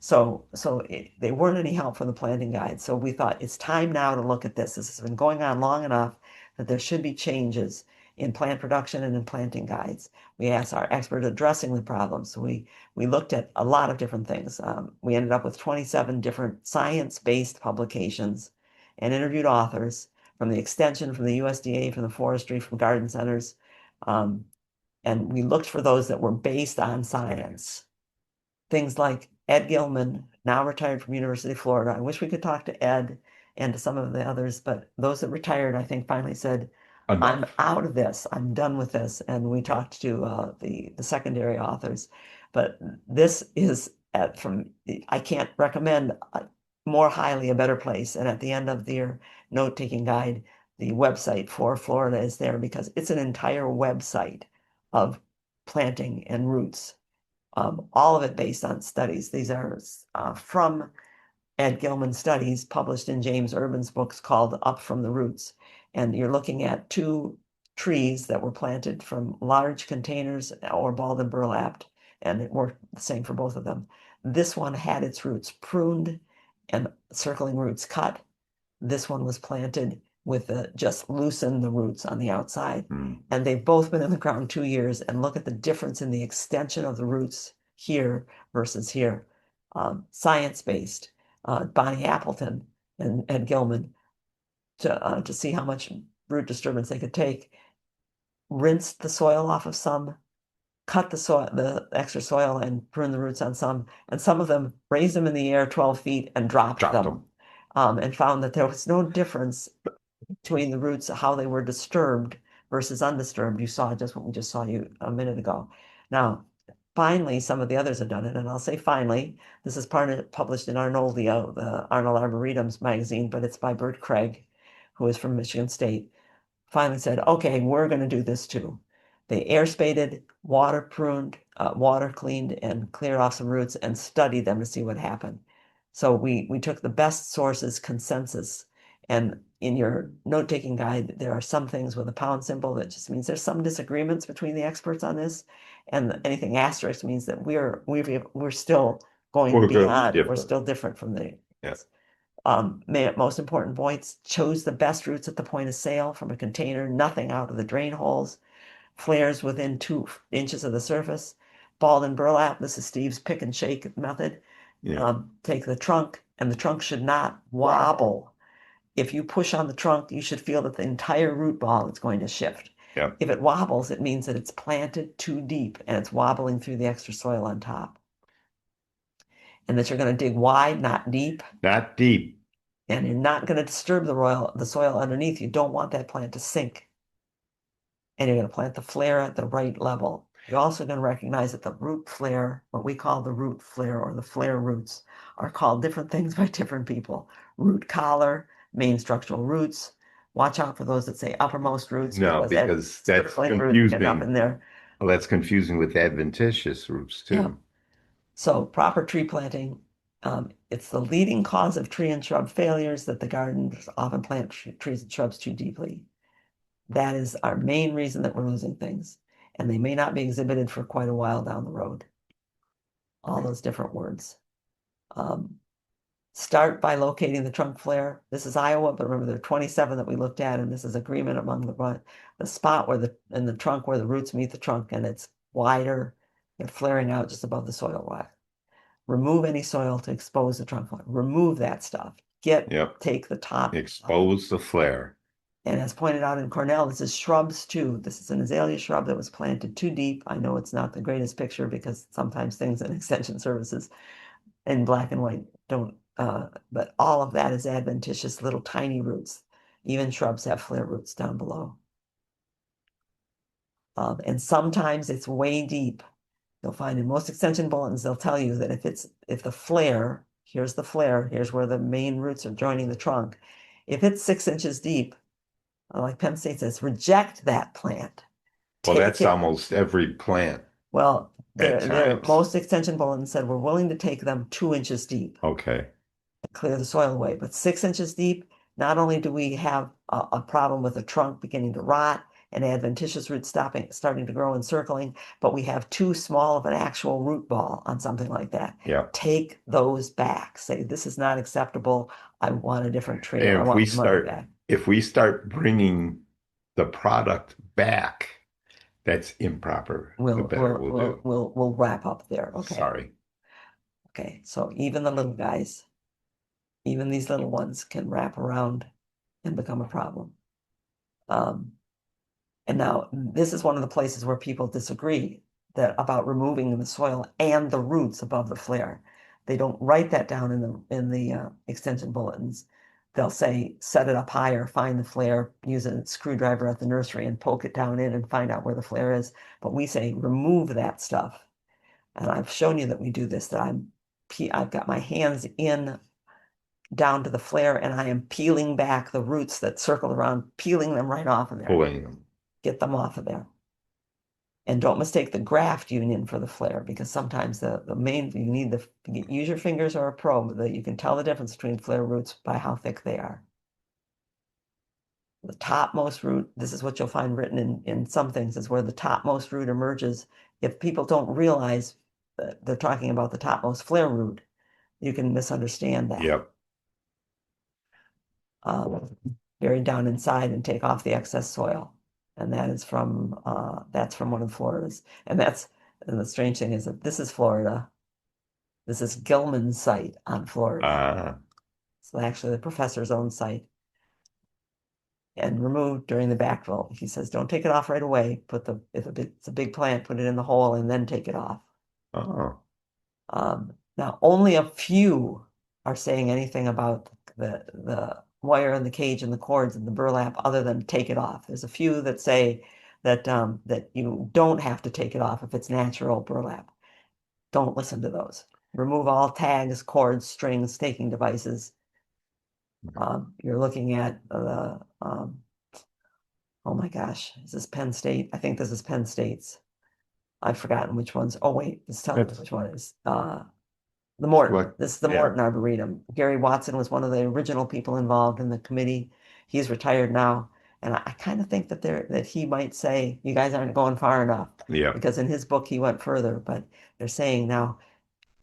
They weren't any help from the planting guide. So we thought it's time now to look at this. This has been going on long enough that there should be changes in plant production and in planting guides. We asked our expert addressing the problem. So we looked at a lot of different things. We ended up with 27 different science-based publications and interviewed authors from the extension, from the USDA, from the forestry, from garden centers. And we looked for those that were based on science. Things like Ed Gilman, now retired from University of Florida. I wish we could talk to Ed and to some of the others, but those that retired, I think, finally said, I'm Enough. out of this. I'm done with this. And we Yeah. talked to the secondary authors. But this is I can't recommend more highly a better place. And at the end of their note-taking guide, the website for Florida is there because it's an entire website of planting and roots, all of it based on studies. These are from Ed Gilman studies published in James Urban's books called Up from the Roots. And you're looking at two trees that were planted from large containers or balled and burlapped, and it worked the same for both of them. This one had its roots pruned and circling roots cut. This one was planted with just loosen the roots on the outside. Mm. And they've both been in the ground 2 years, and look at the difference in the extension of the roots here versus here. Science-based. Bonnie Appleton and Ed Gilman to see how much root disturbance they could take. Rinsed the soil off of some, cut the extra soil and prune the roots on some, and some of them raised them in the air 12 feet and dropped Dropped them, them. and found that there was no difference between the roots, how they were disturbed versus undisturbed. You saw just what we just saw you a minute ago. Now, finally, some of the others have done it, and I'll say finally, this is published in Arnoldio, the Arnold Arboretum's magazine, but it's by Bert Craig, who is from Michigan State. Finally said, okay, we're going to do this too. They air spaded, water pruned, water cleaned, and cleared off some roots and studied them to see what happened. So we took the best sources consensus. And in your note-taking guide, there are some things with a pound symbol that just means there's some disagreements between the experts on this. And anything asterisk means that we're still going We're going to be beyond, we're different. still different from the Yeah. most important points, chose the best roots at the point of sale from a container, nothing out of the drain holes, flares within 2 inches of the surface, balled and burlap. This is Steve's pick and shake method. Yeah. Take the trunk, and the trunk should not wobble. If you push on the trunk, you should feel that the entire root ball is going to shift. Yeah. If it wobbles, it means that it's planted too deep and it's wobbling through the extra soil on top. And that you're going to dig wide, not deep. Not deep. And you're not going to disturb the soil underneath. You don't want that plant to sink. And you're going to plant the flare at the right level. You're also going to recognize that the root flare, what we call the root flare or the flare roots, are called different things by different people. Root collar, main structural roots. Watch out for those that say uppermost roots No, because that's roots get up confusing. in there. Well, that's confusing with adventitious roots Yeah. too. So proper tree planting, it's the leading cause of tree and shrub failures that the gardens often plant trees and shrubs too deeply. That is our main reason that we're losing things. And they may not be exhibited for quite a while down the road. All those different words. Start by locating the trunk flare. This is Iowa, but remember there are 27 that we looked at, and this is agreement among the spot in the trunk where the roots meet the trunk, and it's wider. They're flaring out just above the soil rack. Remove any soil to expose the trunk flare. Remove that stuff. Yep. Take the top. Expose the flare. And as pointed out in Cornell, this is shrubs too. This is an azalea shrub that was planted too deep. I know it's not the greatest picture because sometimes things in extension services in black and white don't, but all of that is adventitious little tiny roots. Even shrubs have flare roots down below. And sometimes it's way deep. You'll find in most extension bulletins, they'll tell you that if the flare, here's the flare, here's where the main roots are joining the trunk. If it's 6 inches deep, like Penn State says, reject that plant. Well, that's almost every plant. Well, times. most extension bulletins said we're willing to take them 2 inches deep Okay. and clear the soil away. But 6 inches deep, not only do we have a problem with the trunk beginning to rot, and adventitious roots starting to grow and circling, but we have too small of an actual root ball on something like that. Yeah. Take those back. Say, this is not acceptable. I want a different tree, or And I want some money back. if we start bringing the product back, that's improper. The better we'll do. We'll wrap up there. Okay. Sorry. Okay. So even the little guys, even these little ones can wrap around and become a problem. And now this is one of the places where people disagree that about removing the soil and the roots above the flare. They don't write that down in the extension bulletins. They'll say set it up higher, find the flare, use a screwdriver at the nursery and poke it down in and find out where the flare is. But we say remove that stuff. And I've shown you that we do this, that I've got my hands in down to the flare and I am peeling back the roots that circled around, peeling them right off of there. Pulling them. Get them off of there. And don't mistake the graft union for the flare, because sometimes the main, you need use your fingers or a probe that you can tell the difference between flare roots by how thick they are. The topmost root, this is what you'll find written in some things, is where the topmost root emerges. If people don't realize that they're talking about the topmost flare root, you can misunderstand that. Yep. Buried down inside and take off the excess soil. And that's from one of the Floridas. And the strange thing is that this is Florida. This is Gilman's site on Florida. So actually the professor's own site. And removed during the backfill. He says, don't take it off right away. If it's a big plant, put it in the hole and then take it off. Oh. Now only a few are saying anything about the wire and the cage and the cords and the burlap other than take it off. There's a few that say that that you don't have to take it off if it's natural burlap. Don't listen to those. Remove all tags, cords, strings, staking devices. You're looking at the oh my gosh, is this Penn State? I think this is Penn State's. I've forgotten which ones. Oh wait, this tells me which one it is. The Morton. What? This is the Morton Arboretum. Gary Watson was one of the original people involved in the committee. He's retired now. And I kind of think that he might say, you guys aren't going far enough. Yeah. Because in his book, he went further. But they're saying now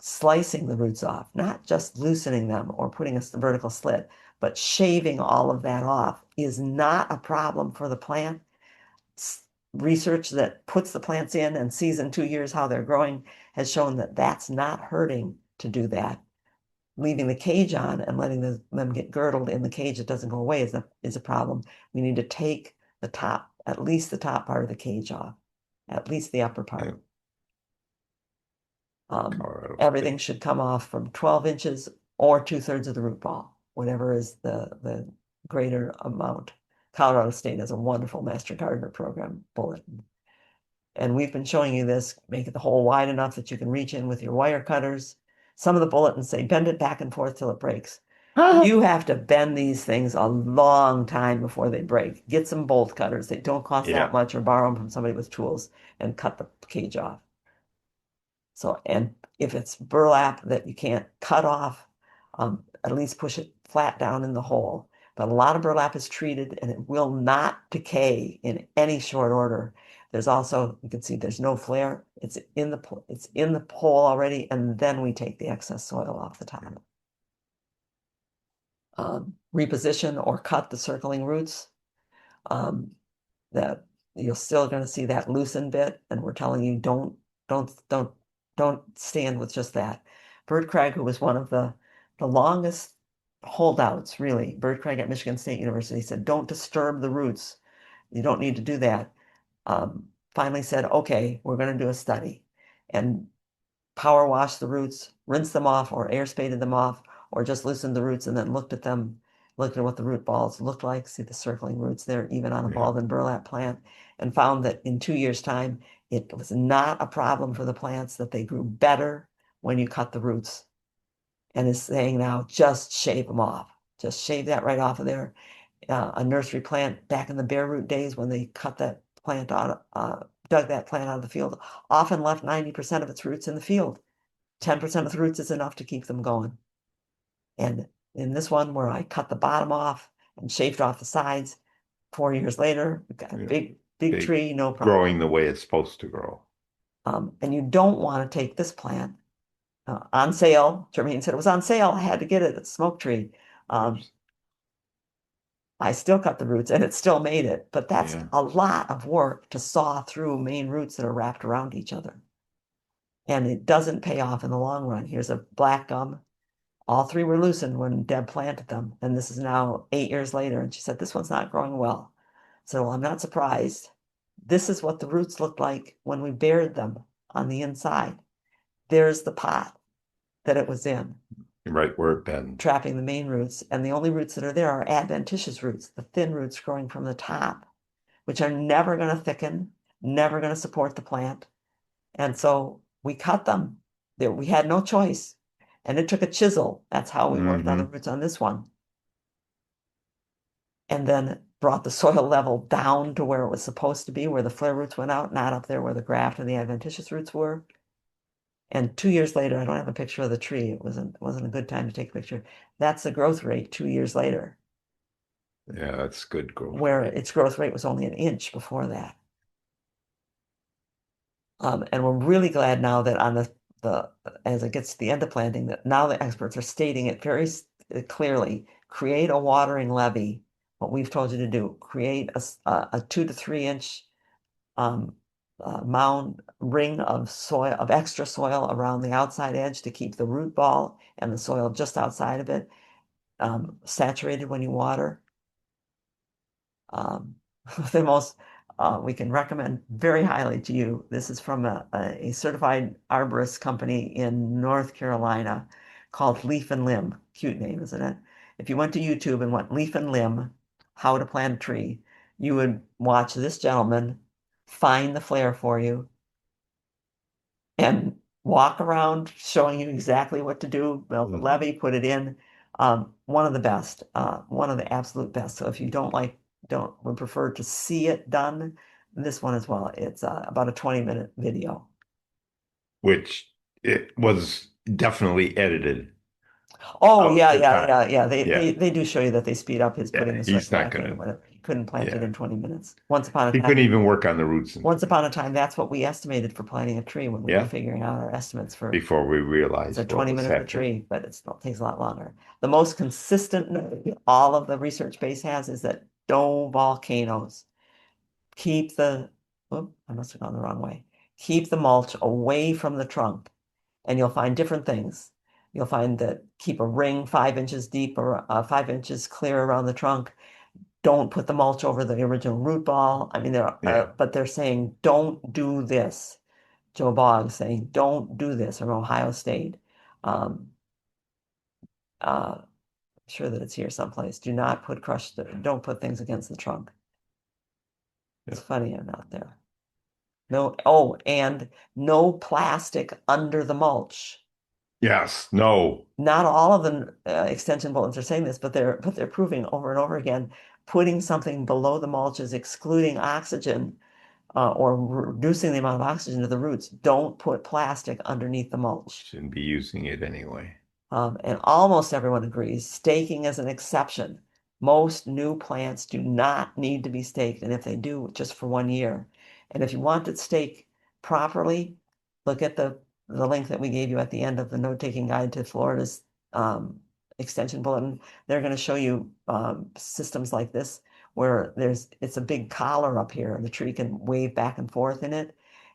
slicing the roots off, not just loosening them or putting a vertical slit, but shaving all of that off is not a problem for the plant. Research that puts the plants in and sees in 2 years how they're growing has shown that that's not hurting to do that. Leaving the cage on and letting them get girdled in the cage that doesn't go away is a problem. We need to take the top, at least the top part of the cage off, at least the upper part. Everything should come off from 12 inches or 2/3 of the root ball, whatever is the greater amount. Colorado State has a wonderful Master Gardener program bulletin. And we've been showing you this, make it the hole wide enough that you can reach in with your wire cutters. Some of the bulletins say bend it back and forth till it breaks. You have to bend these things a long time before they break. Get some bolt cutters. They don't cost that much, or borrow them from somebody with tools and cut the cage off. So, and if it's burlap that you can't cut off, at least push it flat down in the hole. But a lot of burlap is treated and it will not decay in any short order. There's also, you can see there's no flare. It's in the hole already, and then we take the excess soil off the top. Reposition or cut the circling roots. That you're still going to see that loosen bit, and we're telling you don't stand with just that. Bert Craig, who was one of the longest holdouts, really, Bert Craig at Michigan State University, said, don't disturb the roots. You don't need to do that. Finally said, okay, we're going to do a study and power wash the roots, rinse them off or air spaded them off, or just loosened the roots and then looked at what the root balls looked like. See the circling roots there, even on a balled and burlap plant, and found that in 2 years' time, it was not a problem for the plants, that they grew better when you cut the roots. And is saying now, just shave them off. Just shave that right off of there. A nursery plant back in the bare root days when they cut that plant out, dug that plant out of the field, often left 90% of its roots in the field. 10% of the roots is enough to keep them going. And in this one where I cut the bottom off and shaved off the sides, 4 years later, we've got a big Big Big, tree, no problem. growing the way it's supposed to grow. And you don't want to take this plant on sale. Jermaine said it was on sale. I had to get it. It's a smoke tree. Um, Oops. I still cut the roots and it still made it, but that's Yeah. a lot of work to saw through main roots that are wrapped around each other. And it doesn't pay off in the long run. Here's a black gum. All three were loosened when Deb planted them. And this is now 8 years later. And she said, this one's not growing well. So well, I'm not surprised. This is what the roots looked like when we buried them on the inside. There's the pot that it was in, Right where it bends. trapping the main roots. And the only roots that are there are adventitious roots, the thin roots growing from the top, which are never going to thicken, never going to support the plant. And so we cut them. There, we had no choice. And it took a chisel. That's how we worked on the Hmm. roots on this one. And then brought the soil level down to where it was supposed to be, where the flare roots went out, not up there where the graft and the adventitious roots were. And 2 years later, I don't have a picture of the tree. It wasn't a good time to take a picture. That's the growth rate 2 years later, Yeah, that's good growth where rate. its growth rate was only an inch before that. And we're really glad now that on the as it gets to the end of planting, that now the experts are stating it very clearly. Create a watering levee. What we've told you to do. Create a 2 to 3 inch um, mound ring of soil of extra soil around the outside edge to keep the root ball and the soil just outside of it saturated when you water. Um, the most we can recommend very highly to you. This is from a certified arborist company in North Carolina called Leaf and Limb. Cute name, isn't it? If you went to YouTube and went Leaf and Limb, how to plant a tree, you would watch this gentleman find the flare for you and walk around showing you exactly what to do, build the Mhm. levee, put it in. One of the best, one of the absolute best. So if you would prefer to see it done, this one as well. It's about a 20-minute video. Which it was definitely edited Oh out yeah, the yeah, time. yeah, yeah. They Yeah. they they do show you that they speed up his putting Yeah. the soil He's not back in or gonna, whatever. He couldn't plant it yeah. in 20 minutes. Once upon a He couldn't time, even work on the roots and that's what we estimated for planting a tree when we were yeah, figuring out our estimates for. before we So realized what 20 was minutes a happening. tree, but it takes a lot longer. The most consistent note all of the research base has is that no volcanoes. Keep the, oop, I must have gone the wrong way. Keep the mulch away from the trunk, and you'll find different things. You'll find that keep a ring 5 inches deep or 5 inches clear around the trunk. Don't put the mulch over the original root ball. I mean, Yeah. but they're saying don't do this. Joe Boggs saying don't do this from Ohio State. Um, uh, sure that it's here someplace. Do not put don't put things against the trunk. It's Yeah. funny I'm not there. No, oh, and no plastic under the mulch. Yes. No. Not all of the extension bulletins are saying this, but they're proving over and over again, putting something below the mulch is excluding oxygen or reducing the amount of oxygen to the roots. Don't put plastic underneath the mulch. Shouldn't be using it anyway. And almost everyone agrees, staking is an exception. Most new plants do not need to be staked, and if they do, just for 1 year. And if you want it staked properly, look at the link that we gave you at the end of the note-taking guide to Florida's extension bulletin. They're going to show you systems like this where it's a big collar up here, and the tree can wave back and forth in it,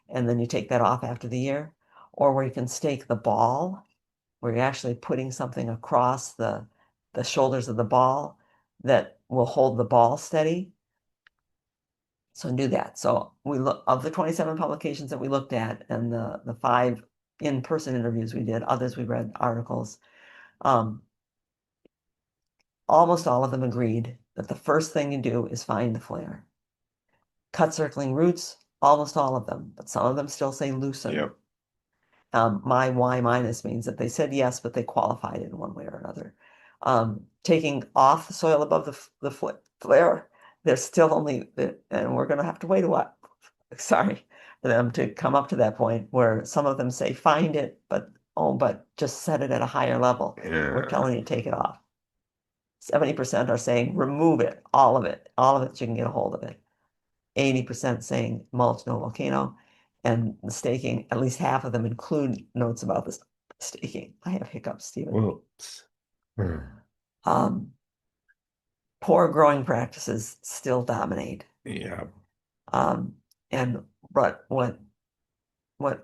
and then you take that off after the year, or where you can stake the ball where you're actually putting something across the shoulders of the ball that will hold the ball steady. So do that. So we look of the 27 publications that we looked at and the 5 in-person interviews we did, others we read articles. Um, almost all of them agreed that the first thing you do is find the flare. Cut circling roots, almost all of them, but some of them still say loosen. Yep. My Y minus means that they said yes, but they qualified it in one way or another. Taking off the soil above the flare, there's still only, and we're going to have to wait a while, sorry, for them to come up to that point where some of them say find it, but oh, but just set it at a higher level. We're Yeah. telling you take it off. 70% are saying remove it, all of it so you can get a hold of it. 80% saying mulch, no volcano. And the staking, at least half of them include notes about the staking. I have hiccups, Stephen. Whoops. Hmm. Um, Poor growing practices still dominate. Yeah. Um, and what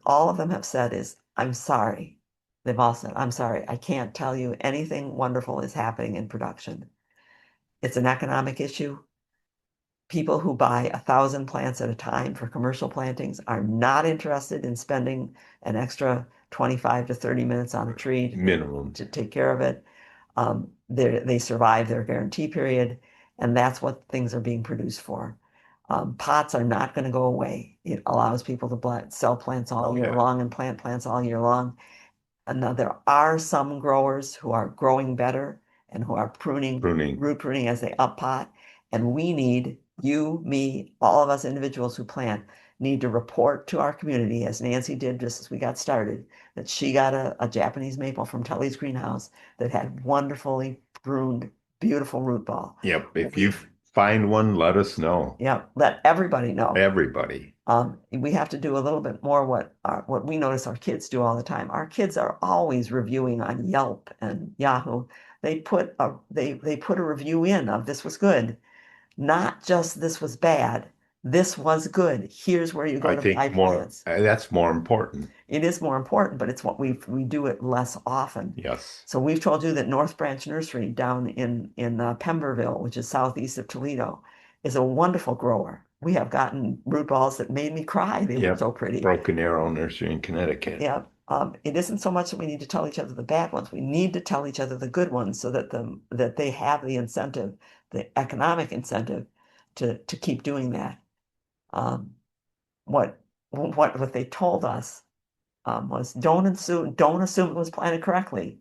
all of them have said is, I'm sorry. They've all said, I'm sorry, I can't tell you anything wonderful is happening in production. It's an economic issue. People who buy 1,000 plants at a time for commercial plantings are not interested in spending an extra 25 to 30 minutes on a tree Minimum. to take care of it. They survive their guarantee period, and that's what things are being produced for. Pots are not going to go away. It allows people to sell plants all year Yeah. long and plant plants all year long. And now there are some growers who are growing better and who are Pruning. root pruning as they up pot. And we need, you, me, all of us individuals who plant need to report to our community, as Nancy did just as we got started, that she got a Japanese maple from Tully's greenhouse that had wonderfully pruned, beautiful root ball. Yep. If you find one, let us know. Yeah, let everybody know. Everybody. We have to do a little bit more what we notice our kids do all the time. Our kids are always reviewing on Yelp and Yahoo. They put a review in of this was good, not just this was bad. This was good. Here's where you go I to buy think more, plants. that's more important. It is more important, but it's what we do it less often. Yes. So we've told you that North Branch Nursery down in Pemberville, which is southeast of Toledo, is a wonderful grower. We have gotten root balls that made me cry. They were Yep. so pretty. Broken Arrow Nursery in Connecticut. Yeah. It isn't so much that we need to tell each other the bad ones. We need to tell each other the good ones so that they have the incentive, the economic incentive to keep doing that. Um, what they told us was don't assume it was planted correctly.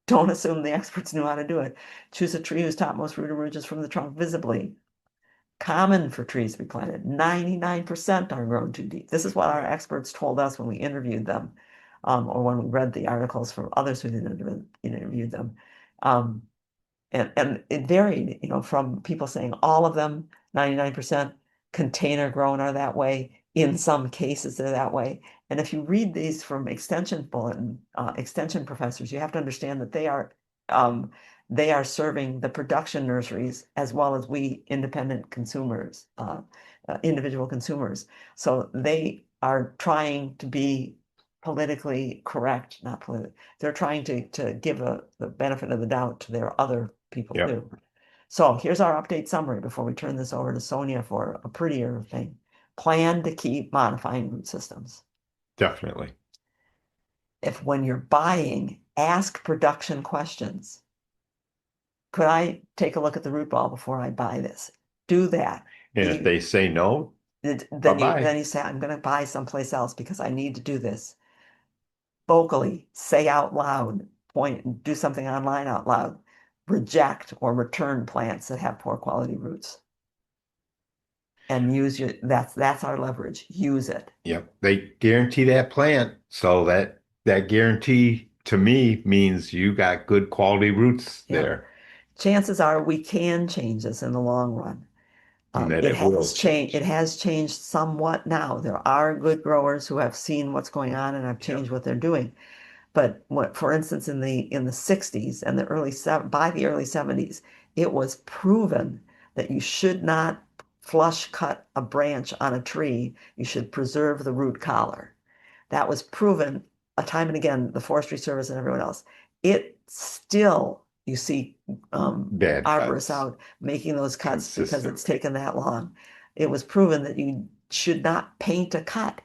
Don't assume the experts knew how to do it. Choose a tree whose topmost root emerges from the trunk visibly. Common for trees to be planted. 99% are grown too deep. This is what our experts told us when we interviewed them, or when we read the articles from others who interviewed them. Um, and it varied, from people saying all of them, 99% container grown are that way. In some cases, they're that way. And if you read these from extension bulletin, extension professors, you have to understand that they are serving the production nurseries as well as we independent consumers, individual consumers. So they are trying to be politically correct, not politically. They're trying to give the benefit of the doubt to their other people Yep. too. So here's our update summary before we turn this over to Sonia for a prettier thing. Plan to keep modifying root systems. Definitely. If when you're buying, ask production questions. Could I take a look at the root ball before I buy this? Do that. And if they say no, then bye-bye. you say, I'm going to buy someplace else because I need to do this. Vocally, say out loud, point, do something online out loud. Reject or return plants that have poor quality roots. And that's our leverage. Use it. Yep. They guarantee that plant. So that guarantee to me means you got good quality roots Yeah. there. Chances are we can change this in the long run. And that it will change. It has changed somewhat now. There are good growers who have seen what's going on and have changed what they're doing. But for instance, in the 60s and by the early 70s, it was proven that you should not flush cut a branch on a tree. You should preserve the root collar. That was proven time and again, the Forestry Service and everyone else. It still, you see Bad arborists cuts. out making those cuts because Consistent. it's taken that long. It was proven that you should not paint a cut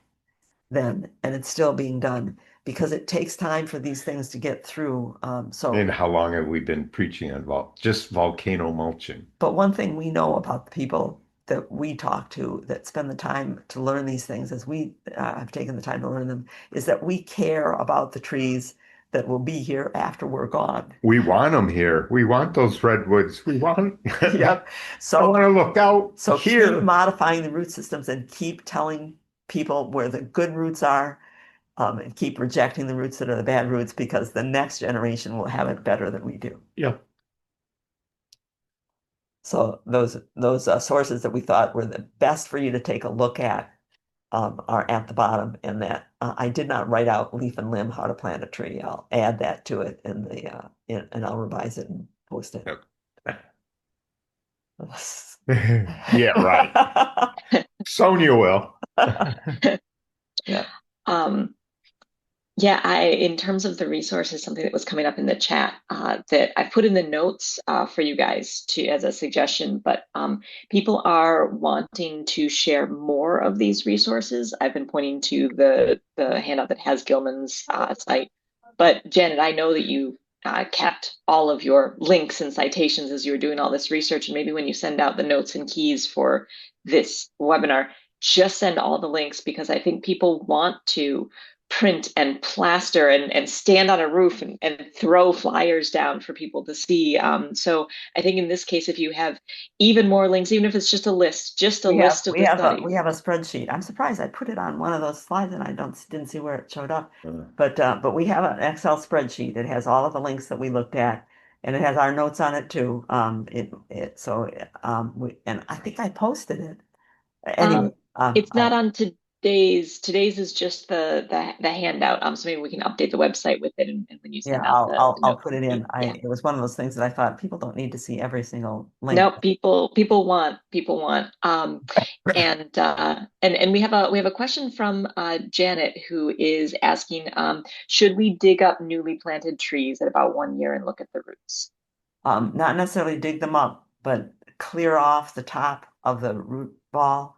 then, and it's still being done because it takes time for these things to get through. And how long have we been preaching on just volcano mulching? But one thing we know about the people that we talk to that spend the time to learn these things, as we have taken the time to learn them, is that we care about the trees that will be here after we're gone. We want them here. We want those redwoods. We want. Yep. I So want to look out so here. keep modifying the root systems and keep telling people where the good roots are, and keep rejecting the roots that are the bad roots because the next generation will have it better than we do. Yep. So those sources that we thought were the best for you to take a look at are at the bottom, and that I did not write out leaf and limb how to plant a tree. I'll add that to it in the and I'll revise it and post it. Yep. Yeah, right. Sonia will. Yeah. Um, Yeah, in terms of the resources, something that was coming up in the chat that I put in the notes for you guys to as a suggestion, but people are wanting to share more of these resources. I've been pointing to the handout that has Gilman's site, but Janet, I know that you kept all of your links and citations as you were doing all this research, and maybe when you send out the notes and keys for this webinar, just send all the links because I think people want to print and plaster and stand on a roof and throw flyers down for people to see. So I think in this case, if you have even more links, even if it's just a list of the We studies. have a spreadsheet. I'm surprised I put it on one of those slides and I didn't see where it showed up. Uh, But we have an Excel spreadsheet. It has all of the links that we looked at, and it has our notes on it too. It so we and I think I posted it anyway. Um, it's not on today's is just the handout. So maybe we can update the website with it and when you Yeah, send out the I'll notes put and it in. keys. Yeah. It was one of those things that I thought people don't need to see every single link. No, people want. And we have a question from Janet who is asking, should we dig up newly planted trees at about 1 year and look at the roots? Not necessarily dig them up, but clear off the top of the root ball.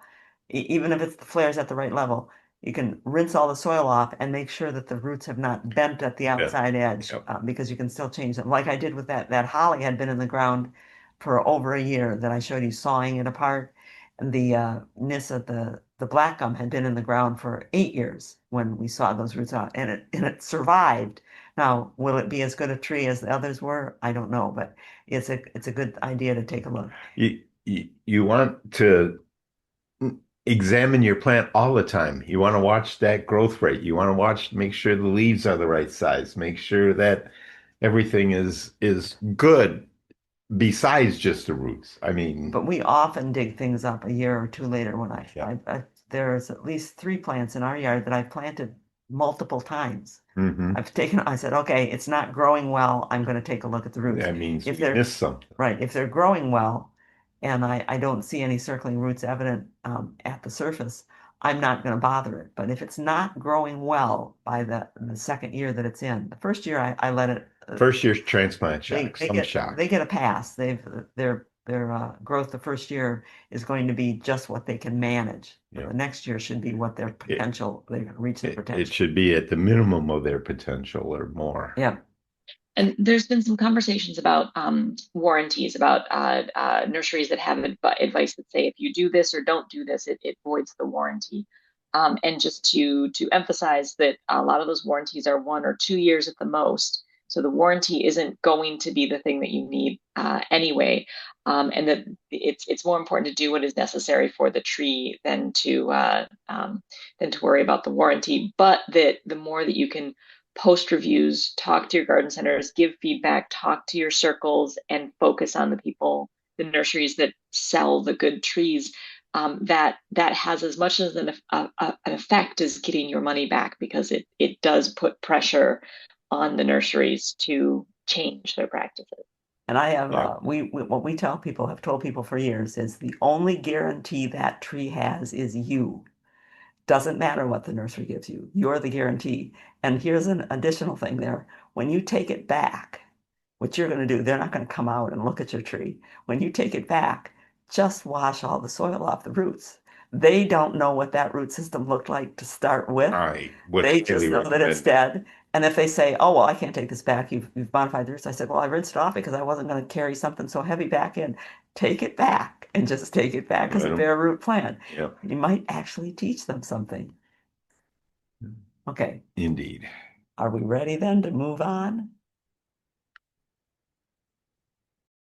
Even if it's the flares at the right level, you can rinse all the soil off and make sure that the roots have not bent at the yeah. outside edge, Yep. because you can still change them. Like I did with that holly had been in the ground for over a year that I showed you sawing it apart. And the Nissa, the black gum had been in the ground for 8 years when we saw those roots out, and it survived. Now, will it be as good a tree as the others were? I don't know, but it's a good idea to take a look. You want to examine your plant all the time. You want to watch that growth rate. You want to watch, make sure the leaves are the right size, make sure that everything is good besides just the roots. I mean, But we often dig things up a year or two later when yeah. there's at least 3 plants in our yard that I've planted multiple times. Hmm. I said, okay, it's not growing well. I'm going to take a look at the roots. That means If we they're missed something. right, if they're growing well and I don't see any circling roots evident at the surface, I'm not going to bother it. But if it's not growing well by the second year that it's in, the first year I let it, First year's transplant shock, some they shock. get a pass. Their growth the first year is going to be just what they can manage. You But the know, next year should be what their it, potential, they reach their it potential. should be at the minimum of their potential or more. Yeah. And there's been some conversations about warranties, about nurseries that have advice that say if you do this or don't do this, it voids the warranty. And just to emphasize that a lot of those warranties are 1 or 2 years at the most. So the warranty isn't going to be the thing that you need anyway, and that it's more important to do what is necessary for the tree than to worry about the warranty. But that the more that you can post reviews, talk to your garden centers, give feedback, talk to your circles, and focus on the people, the nurseries that sell the good trees. That has as much as an effect as getting your money back because it does put pressure on the nurseries to change their practices. And I have, Yeah. what we tell people, have told people for years, is the only guarantee that tree has is you. Doesn't matter what the nursery gives you. You're the guarantee. And here's an additional thing there. When you take it back, what you're going to do, they're not going to come out and look at your tree. When you take it back, just wash all the soil off the roots. They don't know what that root system looked like to start with. I would They highly just know that it's recommend it. dead. And if they say, oh, well, I can't take this back, you've modified the roots. I said, well, I rinsed it off because I wasn't going to carry something so heavy back in. Take it back and just take it back as Let a 'em- bare root plant. yeah, You might actually teach them something. Okay, indeed. are we ready then to move on?